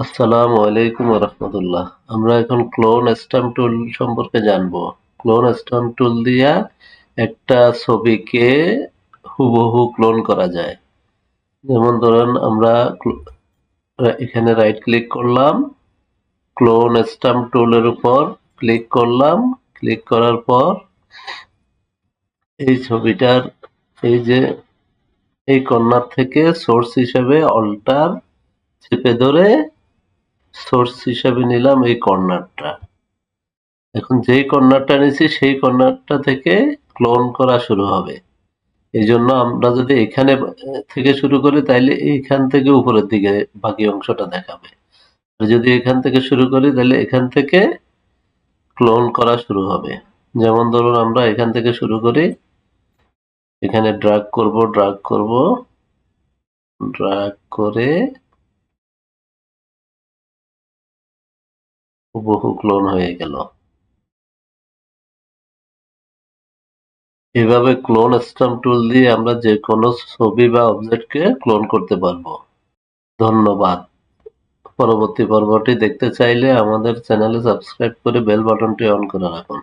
আসসালামু আলাইকুম রাহমাতুল্লাহ। আমরা এখন ক্লোন স্ট্যাম্প টুল সম্পর্কে জানবো। ক্লোন স্ট্যাম্প টুল দিয়া একটা ছবিকে হুবহু ক্লোন করা যায়। যেমন ধরেন আমরা এখানে রাইট ক্লিক করলাম, ক্লোন স্ট্যাম্প টুলের উপর ক্লিক করলাম। ক্লিক করার পর এই ছবিটার এই যে এই কর্নার থেকে সোর্স হিসেবে অল্টার চেপে ধরে সোর্স হিসেবে নিলাম এই কর্নারটা। এখন যেই কর্নারটা নিয়েছি সেই কর্নারটা থেকে ক্লোন করা শুরু হবে। এই জন্য আমরা যদি এখানে থেকে শুরু করি তাহলে এইখান থেকে উপরের দিকে বাকি অংশটা দেখাবে। আর যদি এখান থেকে শুরু করি তাহলে এখান থেকে ক্লোন করা শুরু হবে। যেমন ধরুন আমরা এখান থেকে শুরু করি, এখানে ড্র্যাগ করব, ড্র্যাগ করে হুবহু ক্লোন হয়ে গেল। এভাবে ক্লোন স্ট্যাম্প টুল দিয়ে আমরা যে কোনো ছবি বা অবজেক্টকে ক্লোন করতে পারবো। ধন্যবাদ। পরবর্তী পর্বটি দেখতে চাইলে আমাদের চ্যানেলে সাবস্ক্রাইব করে বেল বাটনটি অন করে রাখুন।